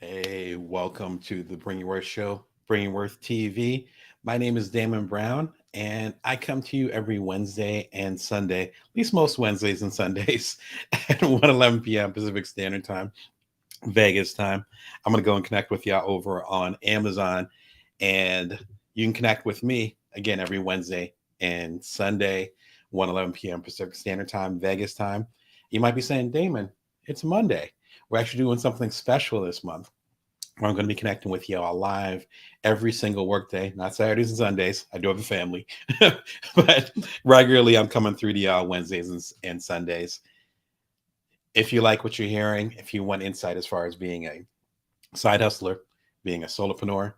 Hey, welcome to the Bring Your Worth Show, Bring Your Worth TV. My name is Damon Brown, and I come to you every Wednesday and Sunday, at least most Wednesdays and Sundays, at 1:11 p.m. Pacific Standard Time, Vegas time. I'm going to go and connect with y'all over on Amazon, and you can connect with me again every Wednesday and Sunday, 1:11 p.m. Pacific Standard Time, Vegas time. You might be saying, Damon, it's Monday. We're actually doing something special this month. I'm going to be connecting with y'all live every single workday, not Saturdays and Sundays. I do have a family, but regularly I'm coming through to y'all Wednesdays and Sundays. If you like what you're hearing, if you want insight as far as being a side hustler, being a solopreneur,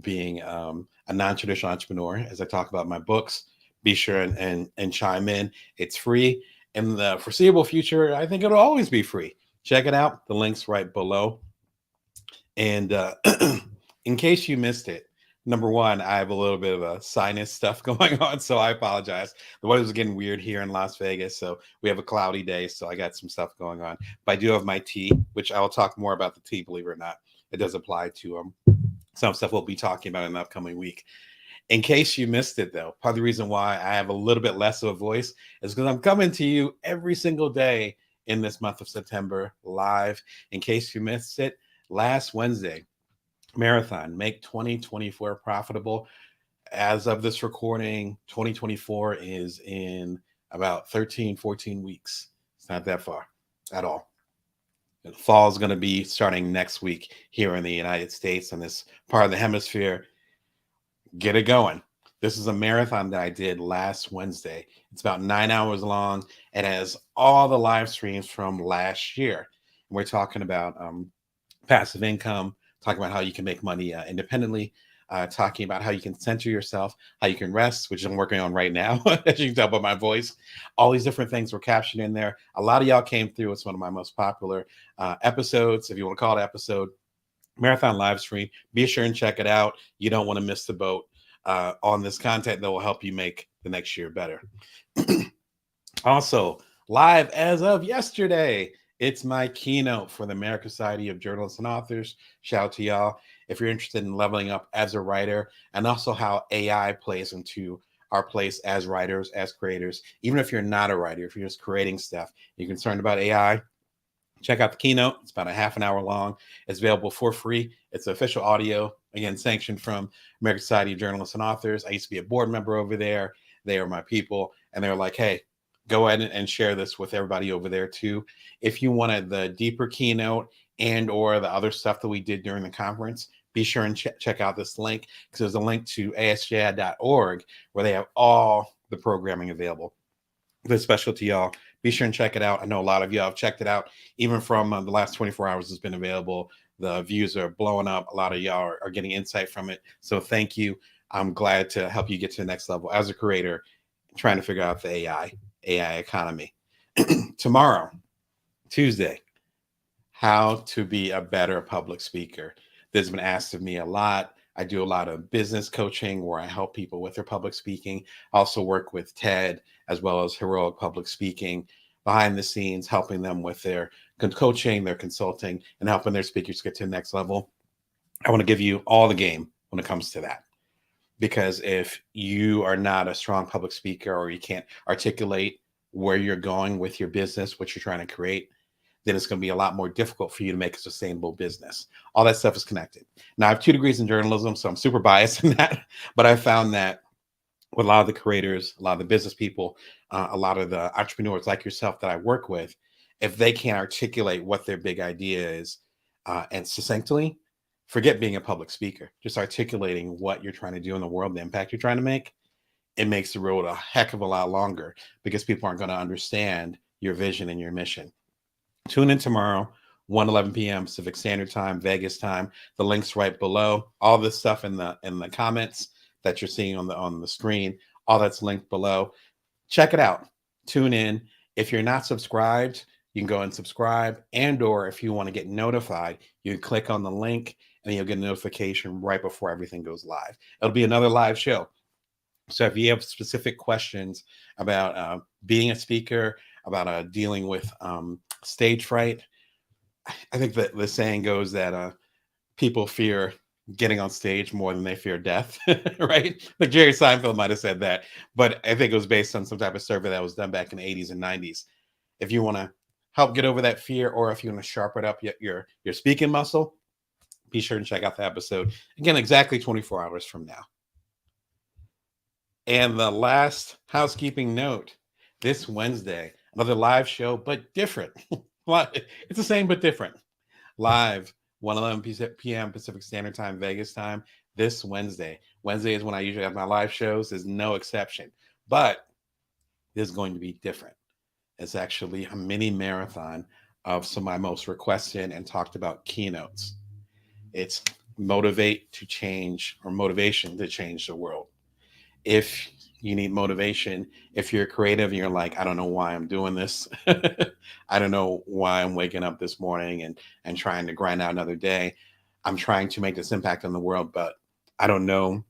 being a non-traditional entrepreneur, as I talk about my books, be sure and chime in. It's free. In the foreseeable future, I think it'll always be free. Check it out. The link's right below. And in case you missed it, number one, I have a little bit of a sinus stuff going on, so I apologize. The weather's getting weird here in Las Vegas, so we have a cloudy day, so I got some stuff going on. But I do have my tea, which I will talk more about the tea, believe it or not. It does apply to some stuff we'll be talking about in the upcoming week. In case you missed it, though, part of the reason why I have a little bit less of a voice is because I'm coming to you every single day in this month of September live. In case you missed it, last Wednesday, marathon, make 2024 profitable. As of this recording, 2024 is in about 13, 14 weeks. It's not that far at all. The fall is going to be starting next week here in the United States and this part of the hemisphere. Get it going. This is a marathon that I did last Wednesday. It's about 9 hours long. It has all the live streams from last year. And we're talking about passive income, talking about how you can make money independently, talking about how you can center yourself, how you can rest, which I'm working on right now, as you can tell by my voice. All these different things were captured in there. A lot of y'all came through. It's one of my most popular episodes, if you want to call it episode, marathon live stream. Be sure and check it out. You don't want to miss the boat on this content that will help you make the next year better. Also, live as of yesterday, it's my keynote for the American Society of Journalists and Authors. Shout out to y'all if you're interested in leveling up as a writer, and also how AI plays into our place as writers, as creators. Even if you're not a writer, if you're just creating stuff, you're concerned about AI, check out the keynote. It's about a half an hour long. It's available for free. It's official audio, again, sanctioned from American Society of Journalists and Authors. I used to be a board member over there. They are my people. And they're like, hey, go ahead and share this with everybody over there too. If you wanted the deeper keynote and or the other stuff that we did during the conference, be sure and check out this link, because there's a link to asjad.org where they have all the programming available. The special to y'all. Be sure and check it out. I know a lot of y'all have checked it out. Even from the last 24 hours, it's been available. The views are blowing up. A lot of y'all are getting insight from it. So thank you. I'm glad to help you get to the next level as a creator, trying to figure out the AI economy. Tomorrow, Tuesday, how to be a better public speaker. This has been asked of me a lot. I do a lot of business coaching where I help people with their public speaking. I also work with TED as well as Heroic Public Speaking behind the scenes, helping them with their coaching, their consulting, and helping their speakers get to the next level. I want to give you all the game when it comes to that. Because if you are not a strong public speaker, or you can't articulate where you're going with your business, what you're trying to create, then it's going to be a lot more difficult for you to make a sustainable business. All that stuff is connected. Now, I have 2 degrees in journalism, so I'm super biased in that. But I found that with a lot of the creators, a lot of the business people, a lot of the entrepreneurs like yourself that I work with, if they can't articulate what their big idea is and succinctly, forget being a public speaker. Just articulating what you're trying to do in the world, the impact you're trying to make, it makes the road a heck of a lot longer, because people aren't going to understand your vision and your mission. Tune in tomorrow, 1:11 p.m. Pacific Standard Time, Vegas time. The link's right below. All this stuff in the comments that you're seeing on the screen, all that's linked below. Check it out. Tune in. If you're not subscribed, you can go and subscribe. And or if you want to get notified, you can click on the link and you'll get a notification right before everything goes live. It'll be another live show. So if you have specific questions about being a speaker, about dealing with stage fright, I think that the saying goes that people fear getting on stage more than they fear death, right? Like Jerry Seinfeld might have said that, but I think it was based on some type of survey that was done back in the 80s and 90s. If you want to help get over that fear, or if you want to sharpen up your speaking muscle, be sure to check out the episode again exactly 24 hours from now. And the last housekeeping note: this Wednesday, another live show, but different. It's the same but different. Live 1:11 p.m. Pacific Standard Time, Vegas time, this Wednesday. Wednesday is when I usually have my live shows. There's no exception, but this is going to be different. It's actually a mini marathon of some of my most requested and talked about keynotes. It's motivate to change, or motivation to change the world. If you need motivation, if you're creative and you're like, I don't know why I'm doing this, I don't know why I'm waking up this morning and trying to grind out another day. I'm trying to make this impact on the world, but I don't know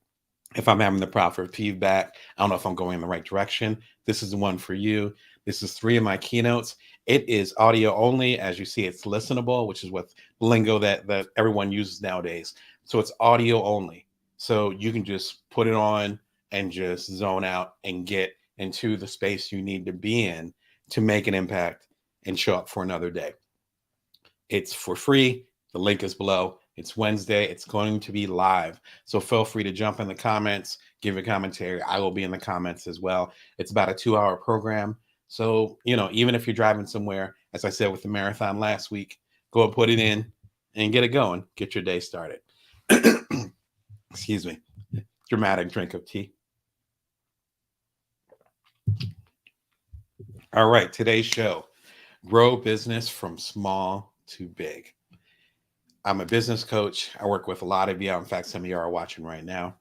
if I'm having the proper feedback. I don't know if I'm going in the right direction. This is the one for you. This is 3 of my keynotes. It is audio only. As you see, it's listenable, which is what lingo that everyone uses nowadays. So it's audio only. So you can just put it on and just zone out and get into the space you need to be in to make an impact and show up for another day. It's for free. The link is below. It's Wednesday. It's going to be live. So feel free to jump in the comments, give a commentary. I will be in the comments as well. It's about a 2-hour program. So, even if you're driving somewhere, as I said with the marathon last week, go and put it in and get it going. Get your day started. Excuse me. Dramatic drink of tea. All right. Today's show: grow business from small to big. I'm a business coach. I work with a lot of you. In fact, some of you are watching right now.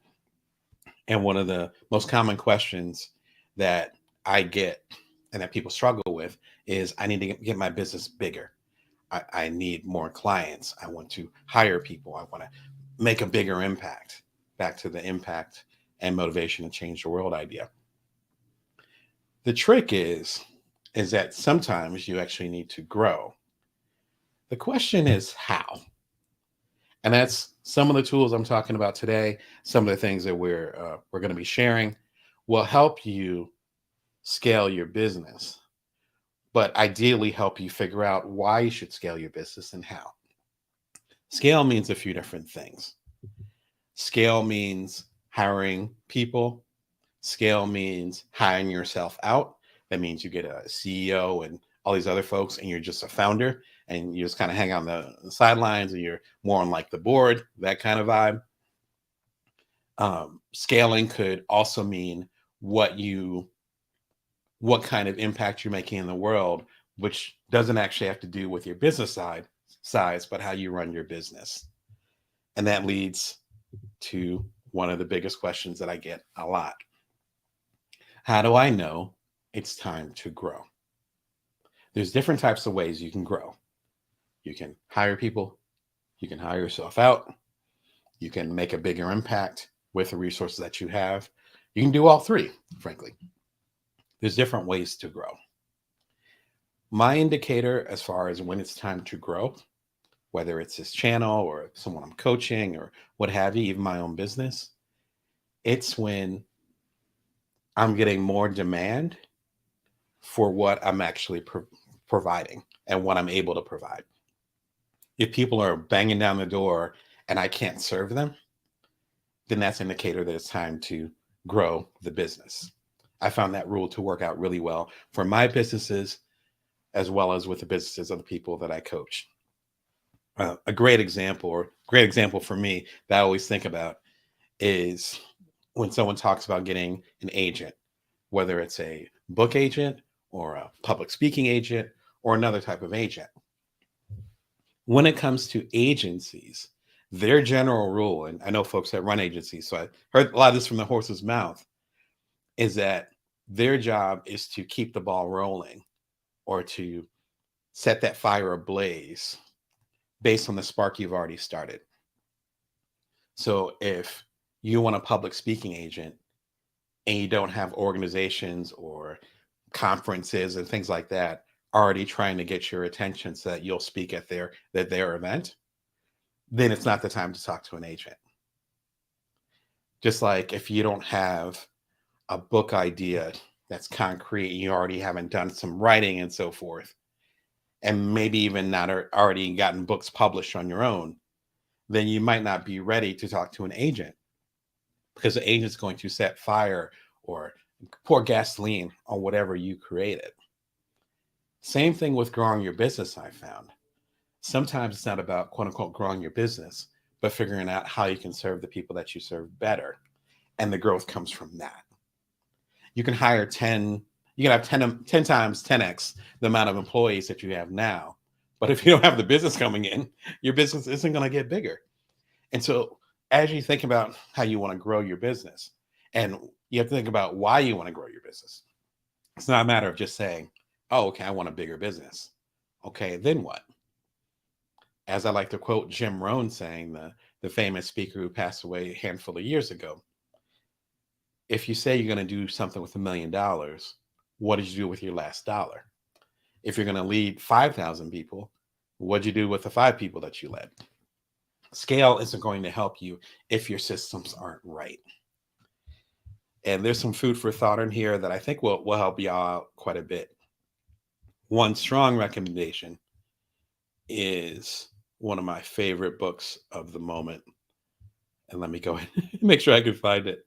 And one of the most common questions that I get and that people struggle with is, I need to get my business bigger. I need more clients. I want to hire people. I want to make a bigger impact. Back to the impact and motivation to change the world idea. The trick is that sometimes you actually need to grow. The question is how. And that's some of the tools I'm talking about today. Some of the things that we're going to be sharing will help you scale your business, but ideally help you figure out why you should scale your business and how. Scale means a few different things. Scale means hiring people. Scale means hiring yourself out. That means you get a CEO and all these other folks, and you're just a founder, and you just kind of hang on the sidelines, and you're more on like the board, that kind of vibe. Scaling could also mean what kind of impact you're making in the world, which doesn't actually have to do with your business size, but how you run your business. And that leads to one of the biggest questions that I get a lot. How do I know it's time to grow? There's different types of ways you can grow. You can hire people. You can hire yourself out. You can make a bigger impact with the resources that you have. You can do all three, frankly. There's different ways to grow. My indicator as far as when it's time to grow, whether it's this channel or someone I'm coaching or what have you, even my own business, it's when I'm getting more demand for what I'm actually providing and what I'm able to provide. If people are banging down the door and I can't serve them, then that's an indicator that it's time to grow the business. I found that rule to work out really well for my businesses, as well as with the businesses of the people that I coach. A great example for me that I always think about is when someone talks about getting an agent, whether it's a book agent or a public speaking agent or another type of agent. When it comes to agencies, their general rule, and I know folks that run agencies, so I heard a lot of this from the horse's mouth, is that their job is to keep the ball rolling or to set that fire ablaze based on the spark you've already started. So if you want a public speaking agent and you don't have organizations or conferences and things like that already trying to get your attention so that you'll speak at their event, then it's not the time to talk to an agent. Just like if you don't have a book idea that's concrete, you already haven't done some writing and so forth, and maybe even not already gotten books published on your own, then you might not be ready to talk to an agent, because the agent's going to set fire or pour gasoline on whatever you created. Same thing with growing your business, I found. Sometimes it's not about quote unquote growing your business, but figuring out how you can serve the people that you serve better. And the growth comes from that. You can hire 10, you can have 10 times 10x the amount of employees that you have now. But if you don't have the business coming in, your business isn't going to get bigger. And so as you think about how you want to grow your business, and you have to think about why you want to grow your business. It's not a matter of just saying, oh, okay, I want a bigger business. Okay, then what? As I like to quote Jim Rohn saying, the famous speaker who passed away a handful of years ago, if you say you're going to do something with $1 million, what did you do with your last dollar? If you're going to lead 5,000 people, what did you do with the 5 people that you led? Scale isn't going to help you if your systems aren't right. And there's some food for thought in here that I think will help you out quite a bit. One strong recommendation is one of my favorite books of the moment. And let me go ahead and make sure I can find it.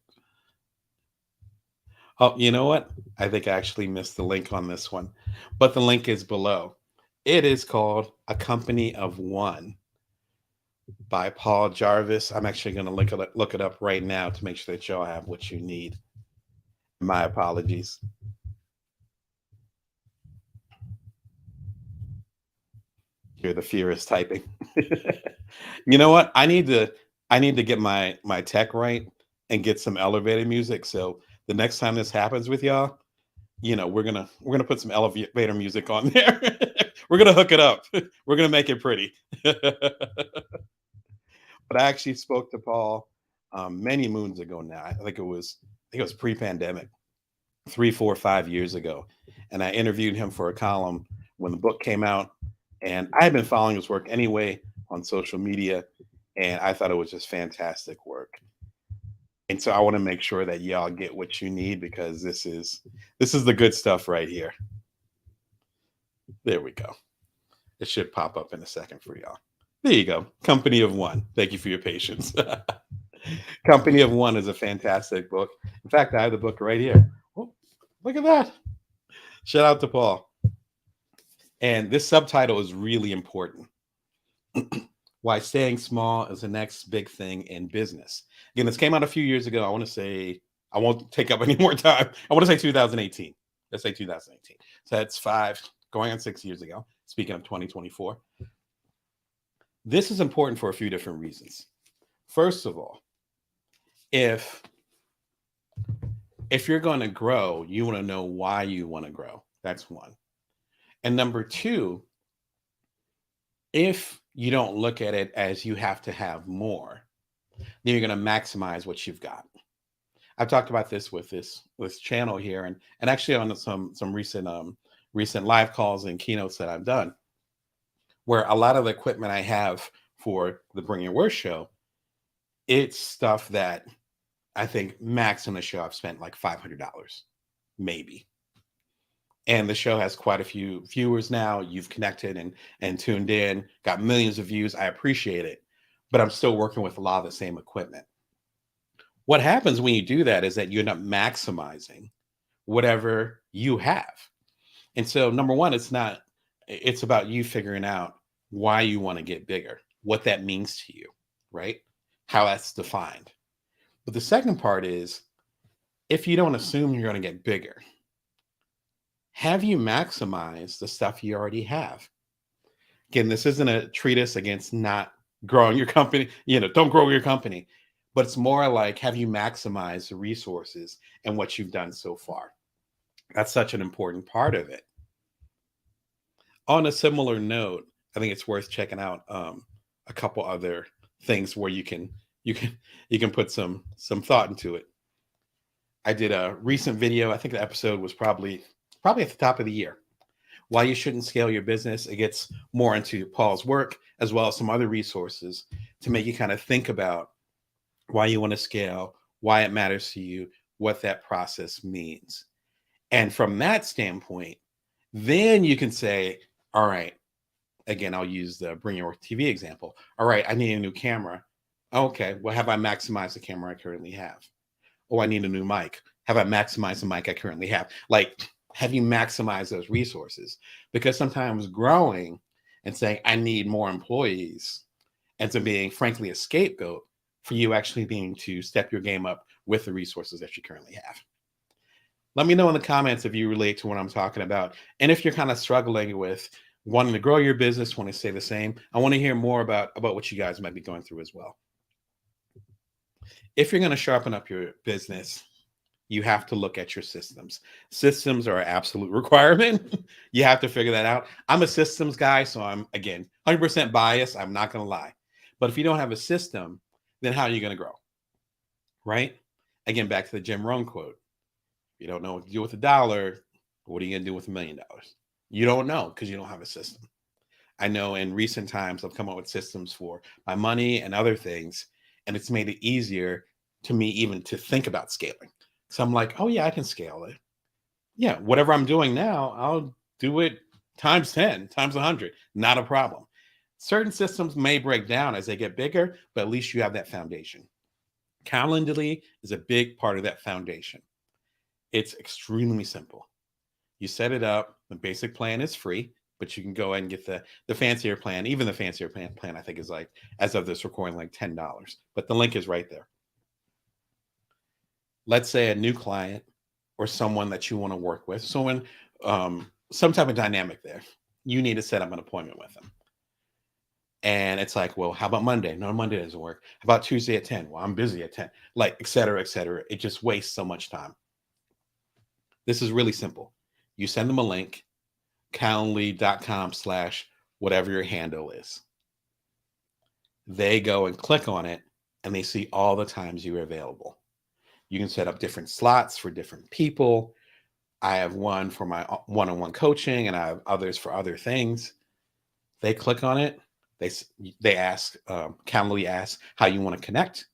Oh, you know what? I think I actually missed the link on this one, but the link is below. It is called A Company of One by Paul Jarvis. I'm actually going to look it up right now to make sure that y'all have what you need. My apologies. Here, the fear is typing. You know what? I need to get my tech right and get some elevator music. So the next time this happens with y'all, we're gonna put some elevator music on there. We're gonna hook it up. We're gonna make it pretty. But I actually spoke to Paul many moons ago now. I think it was pre-pandemic, 3, 4, 5 years ago, and I interviewed him for a column when the book came out. And I had been following his work anyway on social media, and I thought it was just fantastic work. And so I want to make sure that y'all get what you need, because this is the good stuff right here. There we go. It should pop up in a second for y'all. There you go. Company of One. Thank you for your patience. Company of One is a fantastic book. In fact, I have the book right here. Oh, look at that. Shout out to Paul. And this subtitle is really important. Why staying small is the next big thing in business. Again, this came out a few years ago. I won't take up any more time. I want to say 2018. Let's say 2018. So that's going on 6 years ago. Speaking of 2024. This is important for a few different reasons. First of all, if you're going to grow, you want to know why you want to grow. That's one. And number two, if you don't look at it as you have to have more, then you're going to maximize what you've got. I've talked about this with this channel here, and actually on some recent live calls and keynotes that I've done, where a lot of the equipment I have for the Bring Your Worst show, it's stuff that I think max on the show I've spent like $500, maybe. And the show has quite a few viewers now. You've connected and tuned in, got millions of views. I appreciate it, but I'm still working with a lot of the same equipment. What happens when you do that is that you end up maximizing whatever you have. And so number one, it's about you figuring out why you want to get bigger, what that means to you, right? How that's defined. But the second part is, if you don't assume you're going to get bigger, have you maximized the stuff you already have? Again, this isn't a treatise against not growing your company. Don't grow your company. But it's more like, have you maximized the resources and what you've done so far? That's such an important part of it. On a similar note, I think it's worth checking out a couple other things where you can put some thought into it. I did a recent video. I think the episode was probably at the top of the year, why you shouldn't scale your business. It gets more into Paul's work as well as some other resources to make you kind of think about why you want to scale, why it matters to you, what that process means. And from that standpoint, then you can say, all right, again, I'll use the Bring Your Work TV example. All right, I need a new camera. Okay, well, have I maximized the camera I currently have? Oh, I need a new mic. Have I maximized the mic I currently have? Like, have you maximized those resources? Because sometimes growing and saying, I need more employees, ends up being, frankly, a scapegoat for you actually being to step your game up with the resources that you currently have. Let me know in the comments if you relate to what I'm talking about. And if you're kind of struggling with wanting to grow your business, want to stay the same, I want to hear more about what you guys might be going through as well. If you're going to sharpen up your business, you have to look at your systems. Systems are an absolute requirement. You have to figure that out. I'm a systems guy, so I'm, again, 100% biased. I'm not going to lie. But if you don't have a system, then how are you going to grow? Right? Again, back to the Jim Rohn quote. You don't know what to do with $1. What are you going to do with $1 million? You don't know because you don't have a system. I know in recent times I've come up with systems for my money and other things, and it's made it easier to me even to think about scaling. So I'm like, oh yeah, I can scale it. Yeah, whatever I'm doing now, I'll do it times 10, times 100. Not a problem. Certain systems may break down as they get bigger, but at least you have that foundation. Calendly is a big part of that foundation. It's extremely simple. You set it up. The basic plan is free, but you can go ahead and get the fancier plan. Even the fancier plan I think is like, as of this recording, like $10. But the link is right there. Let's say a new client or someone that you want to work with, someone, some type of dynamic there. You need to set up an appointment with them. And it's like, well, how about Monday? No, Monday doesn't work. How about Tuesday at 10? Well, I'm busy at 10. Like, et cetera, et cetera. It just wastes so much time. This is really simple. You send them a link, calendly.com/whatever your handle is. They go and click on it, and they see all the times you're available. You can set up different slots for different people. I have one for my one-on-one coaching, and I have others for other things. They click on it. They ask, Calendly asks how you want to connect.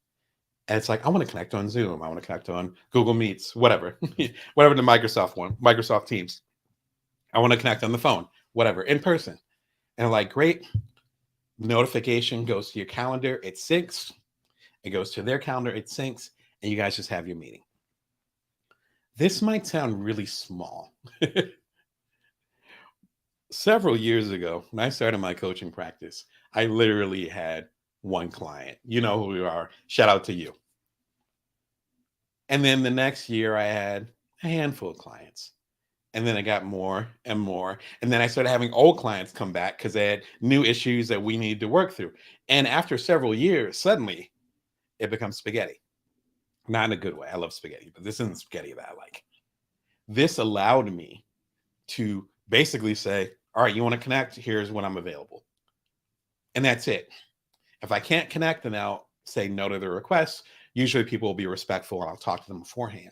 And it's like, I want to connect on Zoom. I want to connect on Google Meets, whatever, whatever the Microsoft one, Microsoft Teams. I want to connect on the phone, whatever, in person. And I'm like, great. Notification goes to your calendar. It syncs. It goes to their calendar. It syncs. And you guys just have your meeting. This might sound really small. Several years ago, when I started my coaching practice, I literally had one client. You know who we are. Shout out to you. And then the next year, I had a handful of clients. And then I got more and more. And then I started having old clients come back because they had new issues that we needed to work through. And after several years, suddenly it becomes spaghetti. Not in a good way. I love spaghetti, but this isn't spaghetti that I like. This allowed me to basically say, all right, you want to connect? Here's when I'm available. And that's it. If I can't connect, then I'll say no to the request. Usually people will be respectful and I'll talk to them beforehand.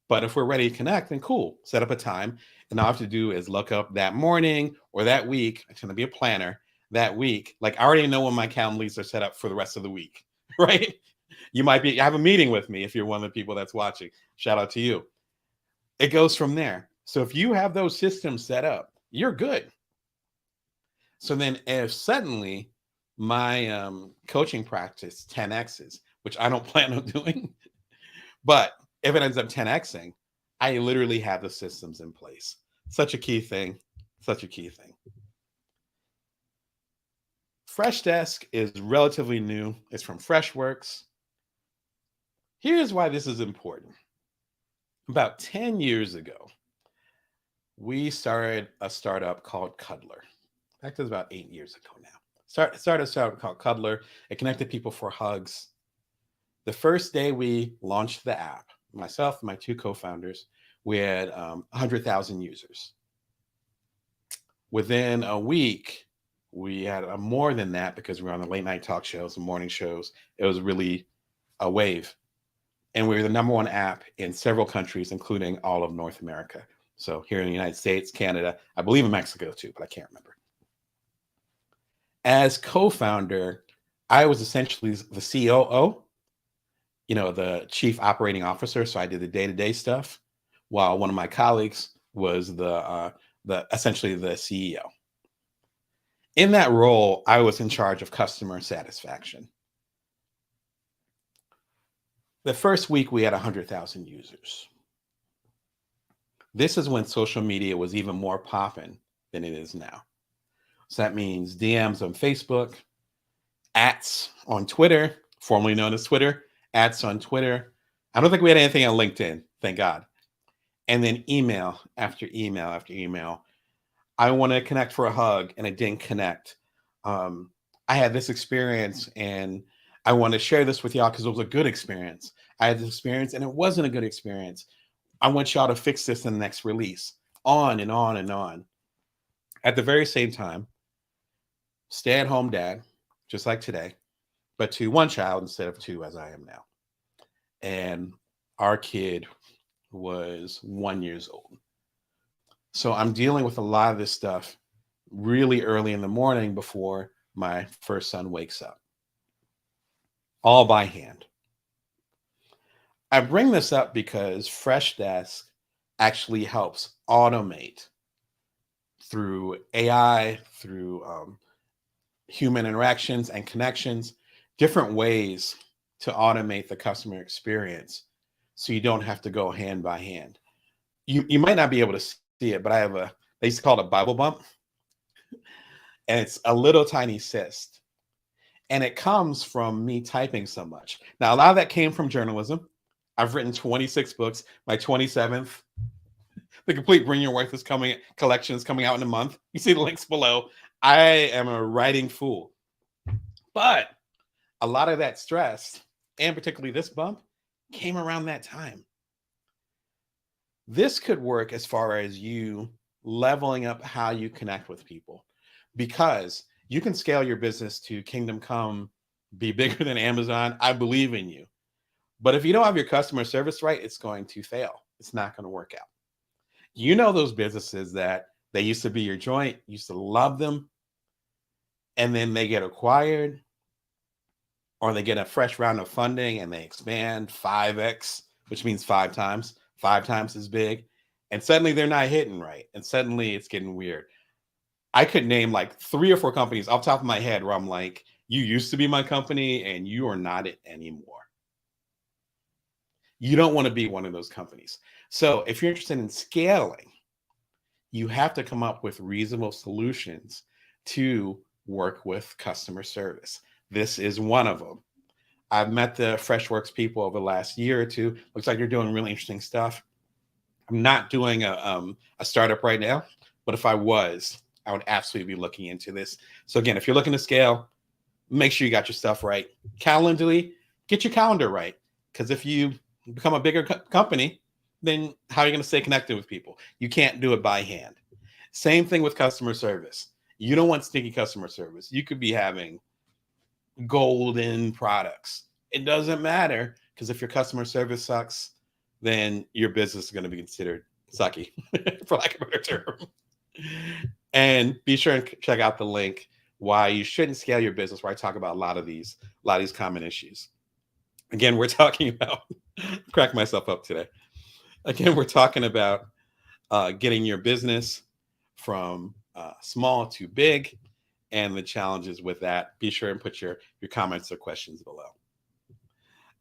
But if we're ready to connect, then cool, set up a time. And all I have to do is look up that morning or that week. It's going to be a planner that week. Like I already know when my Calendlys are set up for the rest of the week, right? You might have a meeting with me if you're one of the people that's watching. Shout out to you. It goes from there. So if you have those systems set up, you're good. So then if suddenly my coaching practice 10Xs, which I don't plan on doing, but if it ends up 10Xing, I literally have the systems in place. Such a key thing. Such a key thing. Freshdesk is relatively new. It's from Freshworks. Here's why this is important. About 10 years ago, we started a startup called Cuddler. In fact, it was about 8 years ago now. Started a startup called Cuddler. It connected people for hugs. The first day we launched the app, myself and my two co-founders, we had 100,000 users. Within a week, we had more than that because we were on the late night talk shows and morning shows. It was really a wave. And we were the #1 app in several countries, including all of North America. So here in the United States, Canada, I believe in Mexico too, but I can't remember. As co-founder, I was essentially the COO, the chief operating officer. So I did the day-to-day stuff, while one of my colleagues was the essentially the CEO. In that role, I was in charge of customer satisfaction. The first week we had 100,000 users. This is when social media was even more popping than it is now. So that means DMs on Facebook, ats on Twitter, formerly known as Twitter, ats on Twitter. I don't think we had anything on LinkedIn, thank God. And then email after email after email. I want to connect for a hug, and it didn't connect. I had this experience, and I want to share this with y'all because it was a good experience. I had this experience, and it wasn't a good experience. I want y'all to fix this in the next release. On and on and on. At the very same time, stay-at-home dad, just like today, but to one child instead of two as I am now. And our kid was 1 year old. So I'm dealing with a lot of this stuff really early in the morning before my first son wakes up, all by hand. I bring this up because Freshdesk actually helps automate through AI, through human interactions and connections, different ways to automate the customer experience so you don't have to go hand by hand. You might not be able to see it, but they used to call it a Bible bump. And it's a little tiny cyst. And it comes from me typing so much. Now, a lot of that came from journalism. I've written 26 books. My 27th, the complete Bring Your Worth collection is coming out in a month. You see the links below. I am a writing fool. But a lot of that stress, and particularly this bump, came around that time. This could work as far as you leveling up how you connect with people, because you can scale your business to kingdom come, be bigger than Amazon. I believe in you. But if you don't have your customer service right, it's going to fail. It's not going to work out. You know those businesses that they used to be your joint, used to love them, and then they get acquired, or they get a fresh round of funding and they expand 5x, which means 5 times as big. And suddenly they're not hitting right. And suddenly it's getting weird. I could name like 3 or 4 companies off the top of my head where I'm like, you used to be my company and you are not it anymore. You don't want to be one of those companies. So if you're interested in scaling, you have to come up with reasonable solutions to work with customer service. This is one of them. I've met the Freshworks people over the last year or two. Looks like they're doing really interesting stuff. I'm not doing a startup right now, but if I was, I would absolutely be looking into this. So again, if you're looking to scale, make sure you got your stuff right. Calendly, get your calendar right. Because if you become a bigger company, then how are you going to stay connected with people? You can't do it by hand. Same thing with customer service. You don't want stinky customer service. You could be having golden products. It doesn't matter, because if your customer service sucks, then your business is going to be considered sucky, for lack of a better term. And be sure and check out the link why you shouldn't scale your business, where I talk about a lot of these common issues. Again, we're talking about crack myself up today. Again, we're talking about getting your business from small to big and the challenges with that. Be sure and put your comments or questions below.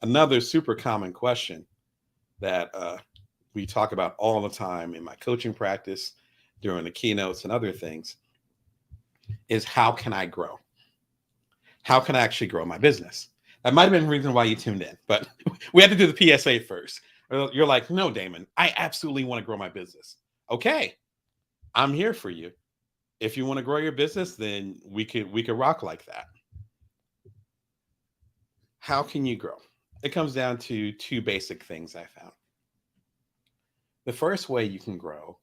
Another super common question that we talk about all the time in my coaching practice, during the keynotes and other things, is how can I grow? How can I actually grow my business? That might have been the reason why you tuned in, but we had to do the PSA first. You're like, no, Damon, I absolutely want to grow my business. Okay, I'm here for you. If you want to grow your business, then we could rock like that. How can you grow? It comes down to 2 basic things I found. The first way you can grow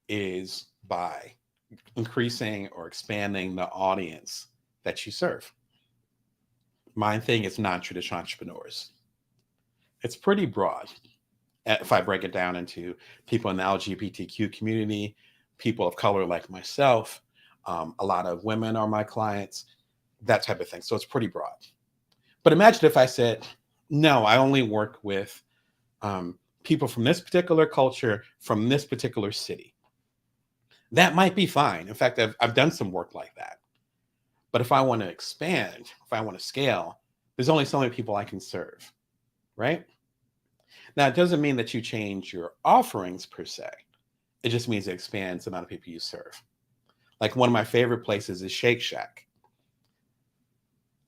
is by increasing or expanding the audience that you serve. My thing is non-traditional entrepreneurs. It's pretty broad. If I break it down into people in the LGBTQ community, people of color like myself, a lot of women are my clients, that type of thing. So it's pretty broad. But imagine if I said, no, I only work with people from this particular culture, from this particular city. That might be fine. In fact, I've done some work like that. But if I want to expand, if I want to scale, there's only so many people I can serve, right? Now, it doesn't mean that you change your offerings per se. It just means it expands the amount of people you serve. Like one of my favorite places is Shake Shack.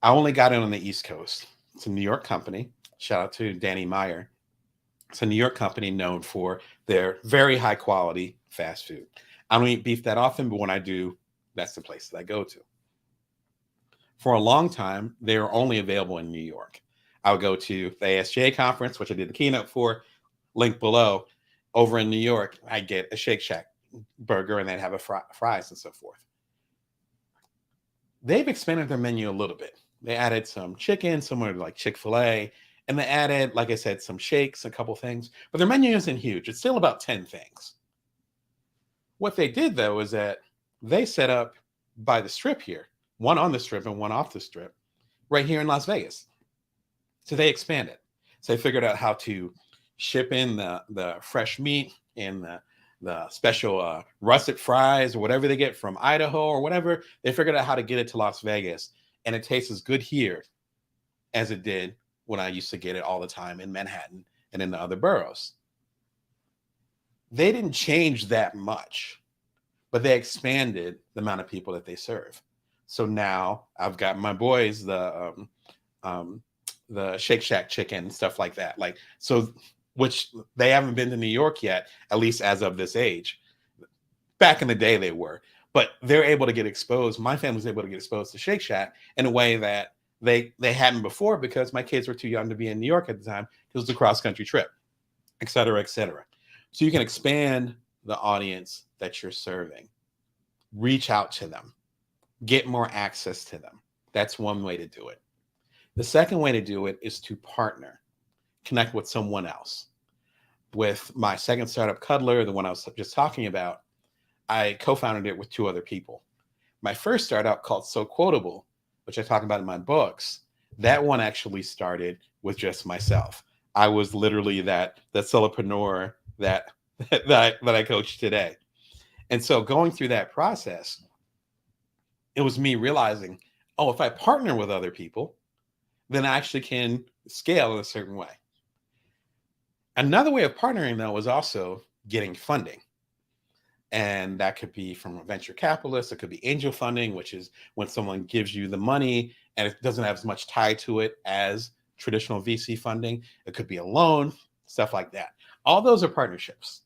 I only got in on the East Coast. It's a New York company. Shout out to Danny Meyer. It's a New York company known for their very high quality fast food. I don't eat beef that often, but when I do, that's the place that I go to. For a long time, they were only available in New York. I would go to the ASJ conference, which I did the keynote for, link below. Over in New York, I get a Shake Shack burger and they'd have a fries and so forth. They've expanded their menu a little bit. They added some chicken, similar to like Chick-fil-A, and they added, like I said, some shakes, a couple things, but their menu isn't huge. It's still about 10 things. What they did, though, is that they set up by the strip here, one on the strip and one off the strip, right here in Las Vegas. So they expanded. So they figured out how to ship in the fresh meat and the special russet fries or whatever they get from Idaho or whatever. They figured out how to get it to Las Vegas, and it tastes as good here as it did when I used to get it all the time in Manhattan and in the other boroughs. They didn't change that much, but they expanded the amount of people that they serve. So now I've got my boys, the Shake Shack chicken and stuff like that. Like, so, which they haven't been to New York yet, at least as of this age. Back in the day they were, but they're able to get exposed. My family's able to get exposed to Shake Shack in a way that they hadn't before, because my kids were too young to be in New York at the time. It was a cross country trip, et cetera, et cetera. So you can expand the audience that you're serving, reach out to them, get more access to them. That's one way to do it. The second way to do it is to partner, connect with someone else. With my second startup, Cuddler, the one I was just talking about, I co-founded it with two other people. My first startup, called So Quotable, which I talk about in my books, that one actually started with just myself. I was literally that solopreneur that I coach today. And so going through that process, it was me realizing, oh, if I partner with other people, then I actually can scale in a certain way. Another way of partnering, though, is also getting funding. And that could be from a venture capitalist. It could be angel funding, which is when someone gives you the money and it doesn't have as much tie to it as traditional VC funding. It could be a loan, stuff like that. All those are partnerships.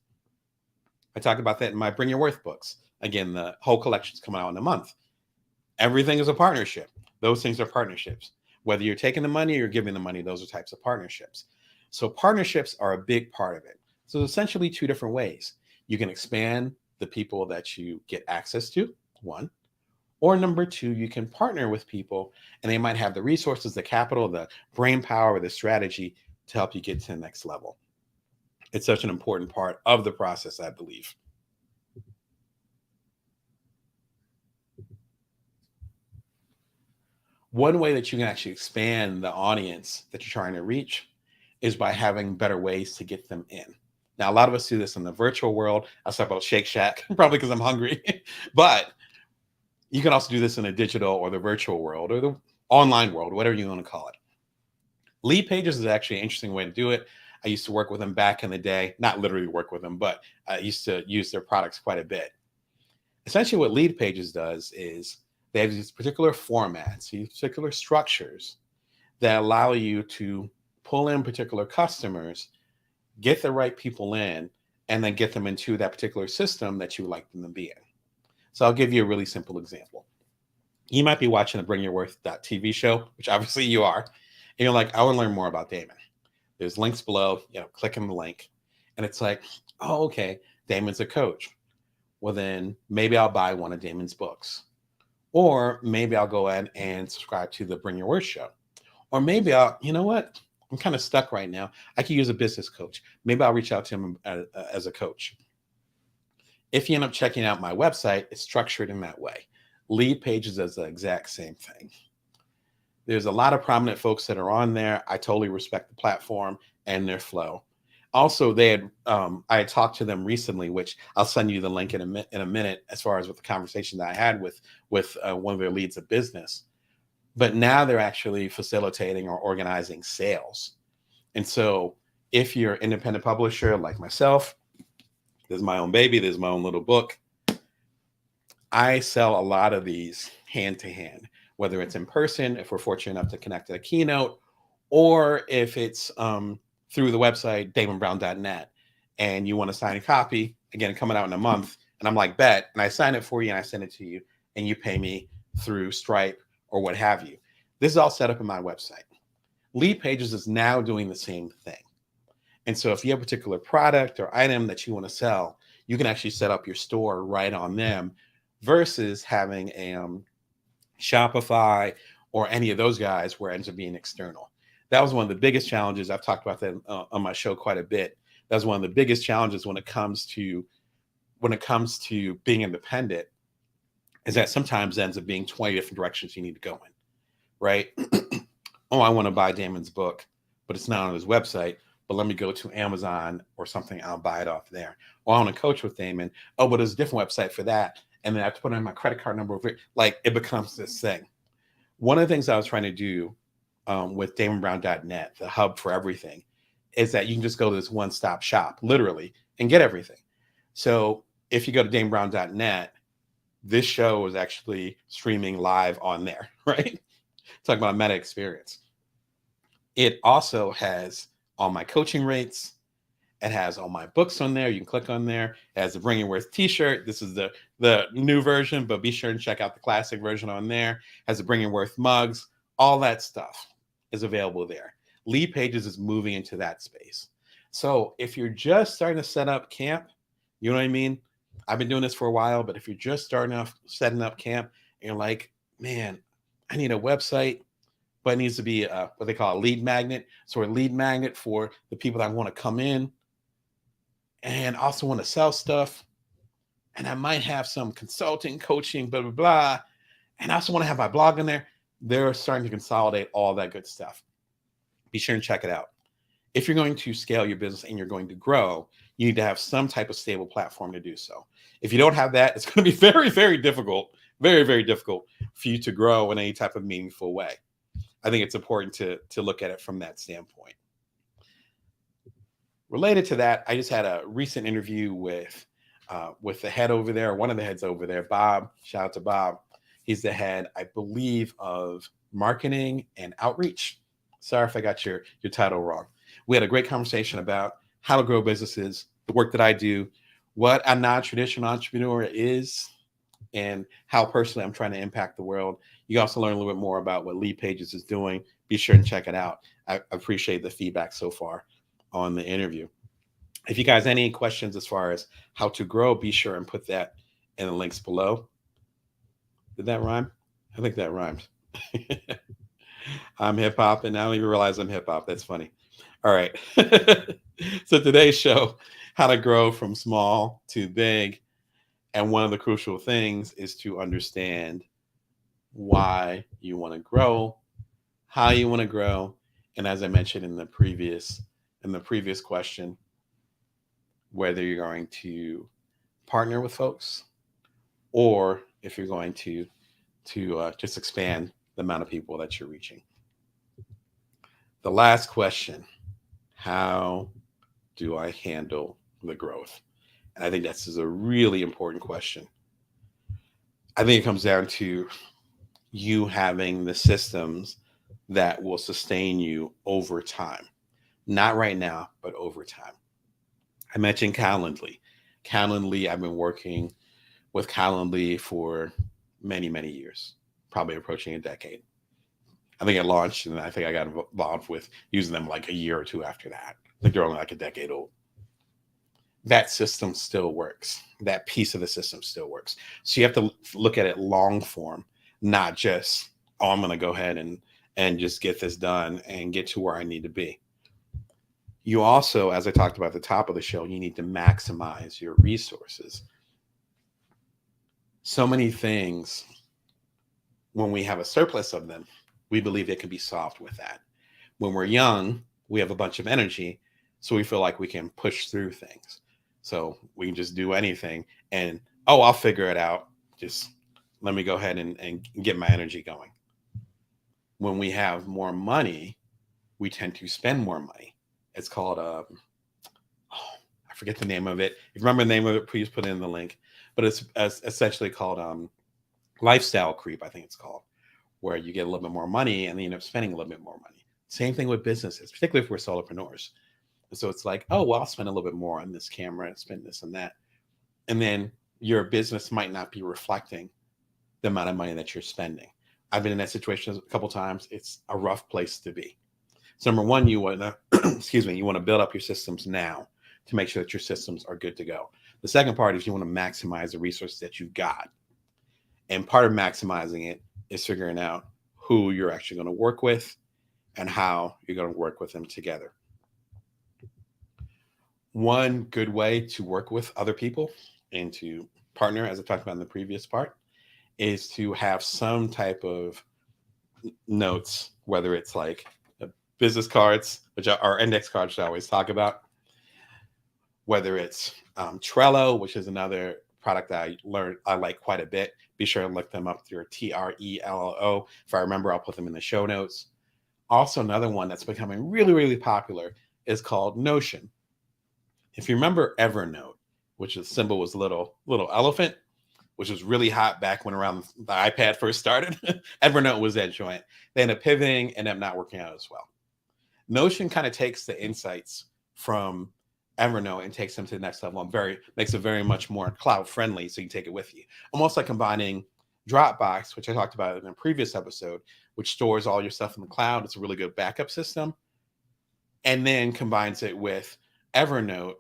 I talk about that in my Bring Your Worth books. Again, the whole collection's coming out in a month. Everything is a partnership. Those things are partnerships. Whether you're taking the money or you're giving the money, those are types of partnerships. So partnerships are a big part of it. So essentially two different ways. You can expand the people that you get access to, one, or number two, you can partner with people and they might have the resources, the capital, the brain power, the strategy to help you get to the next level. It's such an important part of the process, I believe. One way that you can actually expand the audience that you're trying to reach is by having better ways to get them in. Now, a lot of us do this in the virtual world. I talk about Shake Shack, probably because I'm hungry, but you can also do this in a digital or the virtual world or the online world, whatever you want to call it. Lead Pages is actually an interesting way to do it. I used to work with them back in the day, not literally work with them, but I used to use their products quite a bit. Essentially what Lead Pages does is they have these particular formats, these particular structures that allow you to pull in particular customers, get the right people in, and then get them into that particular system that you would like them to be in. So I'll give you a really simple example. You might be watching the Bring Your Worth TV show, which obviously you are, and you're like, I want to learn more about Damon. There's links below, click on the link. And it's like, oh, okay, Damon's a coach. Well, then maybe I'll buy one of Damon's books. Or maybe I'll go ahead and subscribe to the Bring Your Worth show. Or maybe you know what? I'm kind of stuck right now. I could use a business coach. Maybe I'll reach out to him as a coach. If you end up checking out my website, it's structured in that way. Leadpages is the exact same thing. There's a lot of prominent folks that are on there. I totally respect the platform and their flow. Also, I had talked to them recently, which I'll send you the link in a minute, as far as with the conversation that I had with one of their leads of business. But now they're actually facilitating or organizing sales. And so if you're an independent publisher like myself, there's my own baby, there's my own little book. I sell a lot of these hand to hand, whether it's in person, if we're fortunate enough to connect at a keynote, or if it's through the website, damonbrown.net, and you want to sign a copy, again, coming out in a month, and I'm like, bet, and I sign it for you and I send it to you, and you pay me through Stripe or what have you. This is all set up in my website. Leadpages is now doing the same thing. And so if you have a particular product or item that you want to sell, you can actually set up your store right on them versus having a Shopify or any of those guys where it ends up being external. That was one of the biggest challenges. I've talked about that on my show quite a bit. That was one of the biggest challenges when it comes to being independent, is that sometimes ends up being 20 different directions you need to go in, right? Oh, I want to buy Damon's book, but it's not on his website. But let me go to Amazon or something. I'll buy it off there. Or I want to coach with Damon. Oh, but there's a different website for that. And then I have to put in my credit card number over it. Like, it becomes this thing. One of the things I was trying to do with damonbrown.net, the hub for everything, is that you can just go to this one-stop shop, literally, and get everything. So if you go to damonbrown.net, this show is actually streaming live on there, right? Talking about a meta experience. It also has all my coaching rates. It has all my books on there. You can click on there. It has the Bring Your Worth t-shirt. This is the new version, but be sure and check out the classic version on there. It has the Bring Your Worth mugs. All that stuff is available there. Leadpages is moving into that space. So if you're just starting to set up camp, you know what I mean? I've been doing this for a while, but if you're just starting off setting up camp and you're like, man, I need a website, but it needs to be what they call a lead magnet. So a lead magnet for the people that want to come in and also want to sell stuff. And I might have some consulting, coaching, blah, blah, blah. And I also want to have my blog in there. They're starting to consolidate all that good stuff. Be sure and check it out. If you're going to scale your business and you're going to grow, you need to have some type of stable platform to do so. If you don't have that, it's going to be very, very difficult, very, very difficult for you to grow in any type of meaningful way. I think it's important to look at it from that standpoint. Related to that, I just had a recent interview with the head over there, one of the heads over there, Bob. Shout out to Bob. He's the head, I believe, of marketing and outreach. Sorry if I got your title wrong. We had a great conversation about how to grow businesses, the work that I do, what a non-traditional entrepreneur is, and how personally I'm trying to impact the world. You also learn a little bit more about what Leadpages is doing. Be sure and check it out. I appreciate the feedback so far on the interview. If you guys have any questions as far as how to grow, be sure and put that in the links below. Did that rhyme? I think that rhymed. I'm hip hop, and I don't even realize I'm hip hop. That's funny. All right. So today's show, how to grow from small to big. And one of the crucial things is to understand why you want to grow, how you want to grow. And as I mentioned in the previous question, whether you're going to partner with folks or if you're going to just expand the amount of people that you're reaching. The last question, how do I handle the growth? And I think this is a really important question. I think it comes down to you having the systems that will sustain you over time. Not right now, but over time. I mentioned Calendly. Calendly, I've been working with Calendly for many, many years, probably approaching a decade. I think it launched and I think I got involved with using them like a year or two after that. I think they're only like a decade old. That system still works. That piece of the system still works. So you have to look at it long form, not just, oh, I'm going to go ahead and just get this done and get to where I need to be. You also, as I talked about at the top of the show, you need to maximize your resources. So many things, when we have a surplus of them, we believe it can be solved with that. When we're young, we have a bunch of energy, so we feel like we can push through things. So we can just do anything and, oh, I'll figure it out. Just let me go ahead and get my energy going. When we have more money, we tend to spend more money. It's called, I forget the name of it. If you remember the name of it, please put it in the link. But it's essentially called lifestyle creep, I think it's called, where you get a little bit more money and then you end up spending a little bit more money. Same thing with businesses, particularly if we're solopreneurs. And so it's like, oh, well, I'll spend a little bit more on this camera and spend this and that. And then your business might not be reflecting the amount of money that you're spending. I've been in that situation a couple of times. It's a rough place to be. So number one, you want to, excuse me, you want to build up your systems now to make sure that your systems are good to go. The second part is you want to maximize the resources that you've got. And part of maximizing it is figuring out who you're actually going to work with and how you're going to work with them together. One good way to work with other people and to partner, as I talked about in the previous part, is to have some type of notes, whether it's like business cards, which are index cards I always talk about, whether it's Trello, which is another product that I like quite a bit. Be sure to look them up through Trello. If I remember, I'll put them in the show notes. Also, another one that's becoming really, really popular is called Notion. If you remember Evernote, which the symbol was little elephant, which was really hot back when around the iPad first started. Evernote was that joint. They ended up pivoting and ended up not working out as well. Notion kind of takes the insights from Evernote and takes them to the next level and makes it very much more cloud friendly, so you can take it with you. Almost like combining Dropbox, which I talked about in a previous episode, which stores all your stuff in the cloud. It's a really good backup system, and then combines it with Evernote,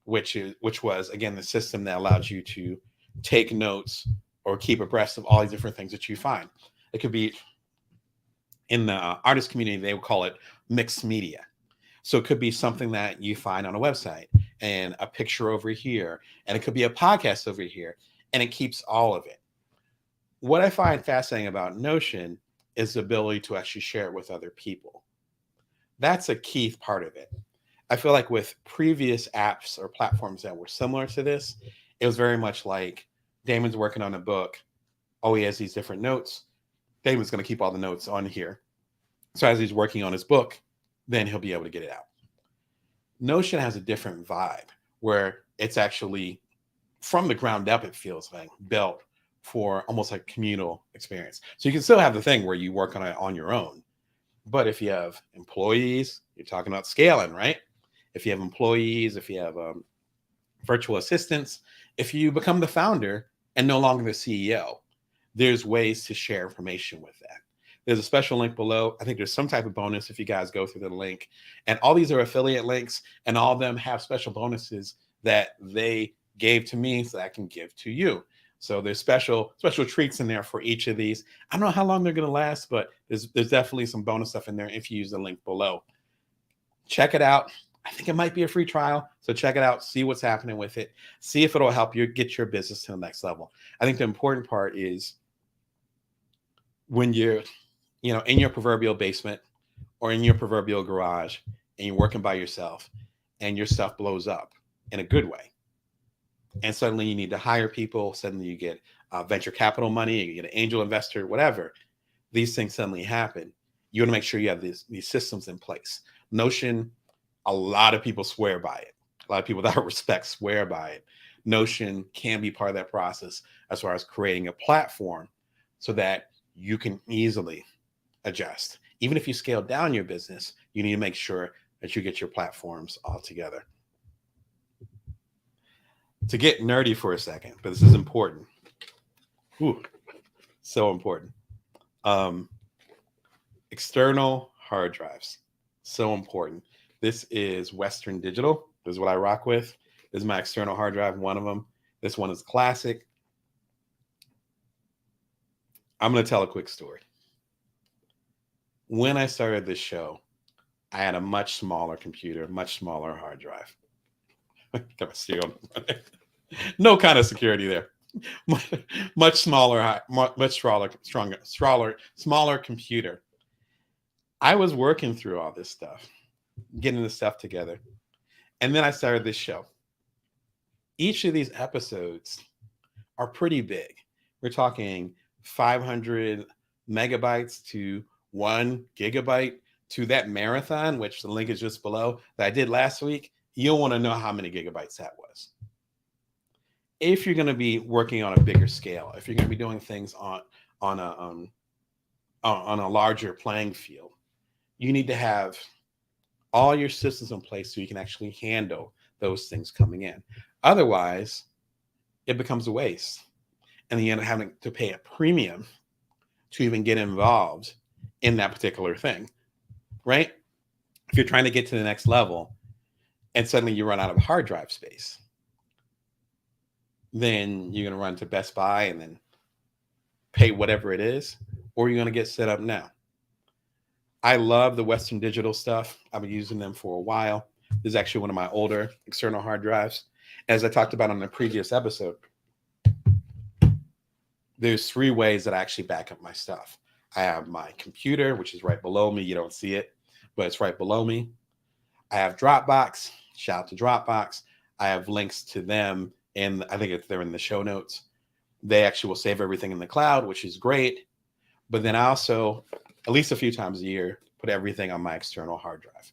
which was again the system that allows you to take notes or keep abreast of all these different things that you find. It could be in the artist community, they would call it mixed media. So it could be something that you find on a website and a picture over here, and it could be a podcast over here, and it keeps all of it. What I find fascinating about Notion is the ability to actually share it with other people. That's a key part of it. I feel like with previous apps or platforms that were similar to this, it was very much like Damon's working on a book. Oh, he has these different notes. Damon's going to keep all the notes on here. So as he's working on his book, then he'll be able to get it out. Notion has a different vibe where it's actually from the ground up, it feels like built for almost like communal experience. So you can still have the thing where you work on it on your own. But if you have employees, you're talking about scaling, right? If you have employees, if you have virtual assistants, if you become the founder and no longer the CEO, there's ways to share information with that. There's a special link below. I think there's some type of bonus if you guys go through the link. And all these are affiliate links, and all of them have special bonuses that they gave to me so that I can give to you. So there's special treats in there for each of these. I don't know how long they're going to last, but there's definitely some bonus stuff in there if you use the link below. Check it out. I think it might be a free trial. So check it out, see what's happening with it, see if it'll help you get your business to the next level. I think the important part is when you're, in your proverbial basement or in your proverbial garage and you're working by yourself and your stuff blows up in a good way. And suddenly you need to hire people. Suddenly you get venture capital money, you get an angel investor, whatever. These things suddenly happen. You want to make sure you have these systems in place. Notion, a lot of people swear by it. A lot of people that I respect swear by it. Notion can be part of that process as far as creating a platform so that you can easily adjust. Even if you scale down your business, you need to make sure that you get your platforms all together. To get nerdy for a second, but this is important. Ooh, so important. External hard drives, so important. This is Western Digital. This is what I rock with. This is my external hard drive, one of them. This one is classic. I'm going to tell a quick story. When I started this show, I had a much smaller computer, much smaller hard drive. Got my seal. No kind of security there. Much smaller, much smaller computer. I was working through all this stuff, getting the stuff together, and then I started this show. Each of these episodes are pretty big. We're talking 500 megabytes to 1 gigabyte to that marathon, which the link is just below, that I did last week. You'll want to know how many gigabytes that was. If you're going to be working on a bigger scale, if you're going to be doing things on a larger playing field, you need to have all your systems in place so you can actually handle those things coming in. Otherwise, it becomes a waste. And then you end up having to pay a premium to even get involved in that particular thing, right? If you're trying to get to the next level and suddenly you run out of hard drive space, then you're going to run to Best Buy and then pay whatever it is, or you're going to get set up now. I love the Western Digital stuff. I've been using them for a while. This is actually one of my older external hard drives. As I talked about on the previous episode, there's 3 ways that I actually back up my stuff. I have my computer, which is right below me. You don't see it, but it's right below me. I have Dropbox. Shout out to Dropbox. I have links to them, and I think they're in the show notes. They actually will save everything in the cloud, which is great. But then I also, at least a few times a year, put everything on my external hard drive.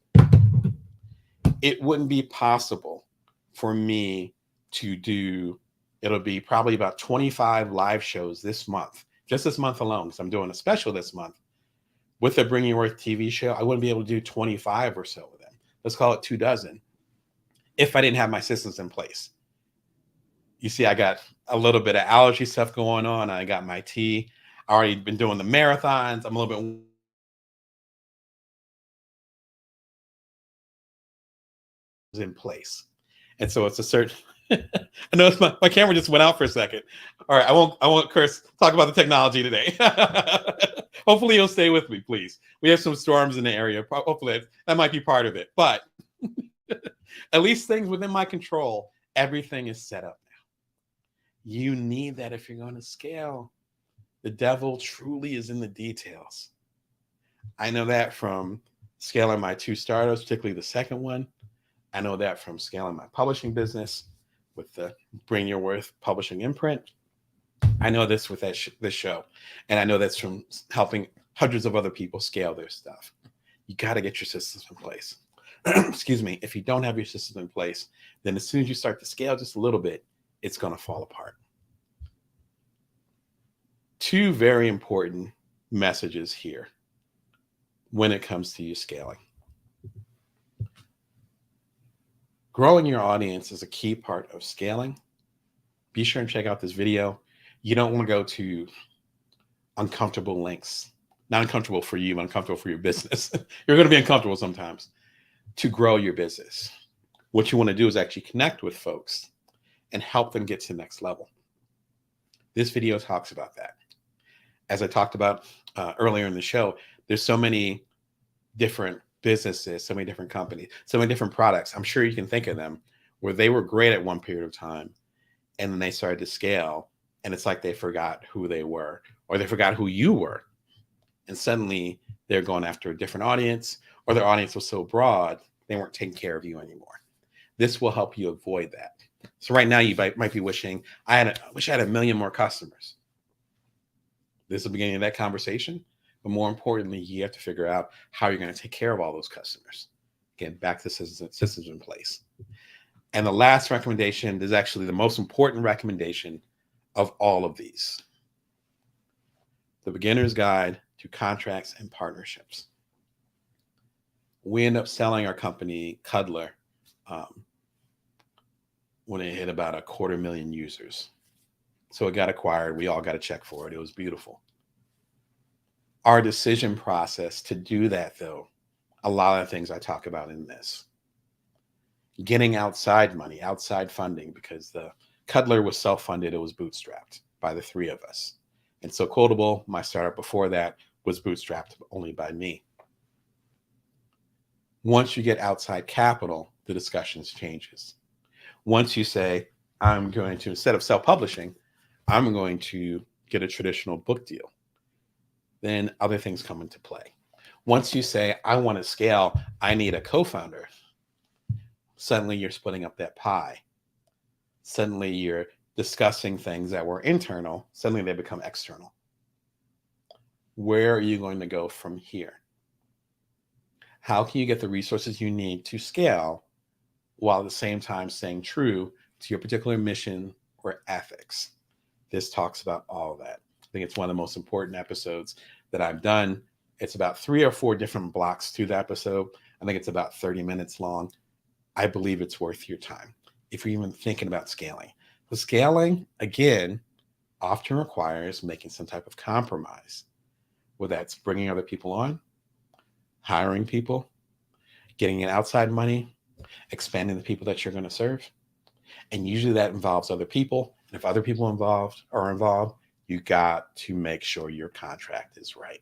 It wouldn't be possible for me to do, it'll be probably about 25 live shows this month, just this month alone, because I'm doing a special this month. With the Bring Your Worth TV show, I wouldn't be able to do 25 or so of them. Let's call it 24, if I didn't have my systems in place. You see, I got a little bit of allergy stuff going on. I got my tea. I already been doing the marathons. I'm a little bit in place. And so it's a certain, I know my camera just went out for a second. All right, I won't talk about the technology today. Hopefully you'll stay with me, please. We have some storms in the area. Hopefully that might be part of it. But at least things within my control, everything is set up now. You need that if you're going to scale. The devil truly is in the details. I know that from scaling my 2 startups, particularly the second one. I know that from scaling my publishing business with the Bring Your Worth publishing imprint. I know this with this show. And I know that's from helping hundreds of other people scale their stuff. You got to get your systems in place. Excuse me. If you don't have your systems in place, then as soon as you start to scale just a little bit, it's going to fall apart. 2 very important messages here when it comes to you scaling. Growing your audience is a key part of scaling. Be sure and check out this video. You don't want to go to uncomfortable links. Not uncomfortable for you, but uncomfortable for your business. You're going to be uncomfortable sometimes to grow your business. What you want to do is actually connect with folks and help them get to the next level. This video talks about that. As I talked about earlier in the show, there's so many different businesses, so many different companies, so many different products. I'm sure you can think of them where they were great at one period of time and then they started to scale and it's like they forgot who they were or they forgot who you were. And suddenly they're going after a different audience or their audience was so broad, they weren't taking care of you anymore. This will help you avoid that. So right now you might be wishing, I wish I had 1 million more customers. This is the beginning of that conversation. But more importantly, you have to figure out how you're going to take care of all those customers. Again, back to systems in place. And the last recommendation is actually the most important recommendation of all of these. The Beginner's Guide to Contracts and Partnerships. We end up selling our company, Cuddler, when it hit about 250,000 users. So it got acquired. We all got a check for it. It was beautiful. Our decision process to do that, though, a lot of things I talk about in this. Getting outside money, outside funding, because the Cuddler was self-funded. It was bootstrapped by the 3 of us. And so Quotable, my startup before that, was bootstrapped only by me. Once you get outside capital, the discussions changes. Once you say, I'm going to, instead of self-publishing, I'm going to get a traditional book deal, then other things come into play. Once you say, I want to scale, I need a co-founder, suddenly you're splitting up that pie. Suddenly you're discussing things that were internal, suddenly they become external. Where are you going to go from here? How can you get the resources you need to scale while at the same time staying true to your particular mission or ethics? This talks about all of that. I think it's one of the most important episodes that I've done. It's about 3 or 4 different blocks to the episode. I think it's about 30 minutes long. I believe it's worth your time if you're even thinking about scaling. The scaling, again, often requires making some type of compromise, whether that's bringing other people on, hiring people, getting in outside money, expanding the people that you're going to serve. And usually that involves other people. And if other people are involved, you got to make sure your contract is right.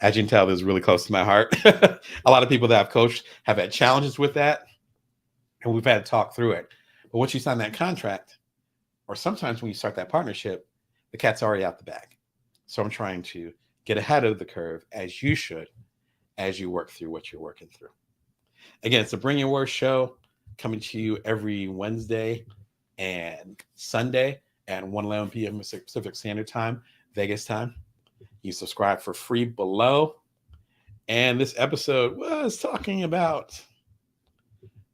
As you can tell, this is really close to my heart. A lot of people that I've coached have had challenges with that, and we've had to talk through it. But once you sign that contract, or sometimes when you start that partnership, the cat's already out the bag. So I'm trying to get ahead of the curve, as you should, as you work through what you're working through. Again, it's the Bring Your Worth show, coming to you every Wednesday and Sunday at 1:11 p.m. Pacific Standard Time, Vegas time. You subscribe for free below. And this episode was talking about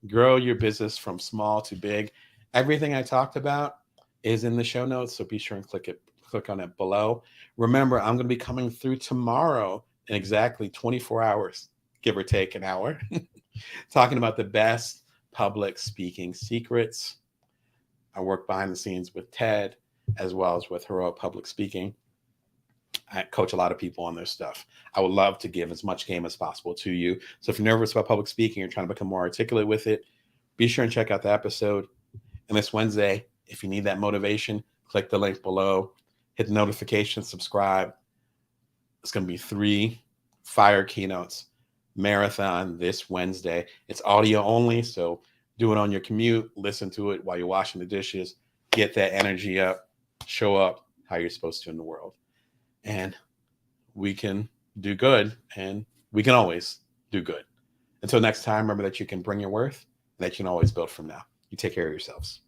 grow your business from small to big. Everything I talked about is in the show notes, so be sure and click on it below. Remember, I'm going to be coming through tomorrow in exactly 24 hours, give or take an hour, talking about the best public speaking secrets. I work behind the scenes with TED as well as with Heroic Public Speaking. I coach a lot of people on their stuff. I would love to give as much game as possible to you. So if you're nervous about public speaking or trying to become more articulate with it, be sure and check out the episode. And this Wednesday, if you need that motivation, click the link below, hit the notification, subscribe. It's going to be 3 fire keynotes marathon this Wednesday. It's audio only, so do it on your commute, listen to it while you're washing the dishes, get that energy up, show up how you're supposed to in the world. And we can do good, and we can always do good. Until next time, remember that you can bring your worth, and that you can always build from now. You take care of yourselves.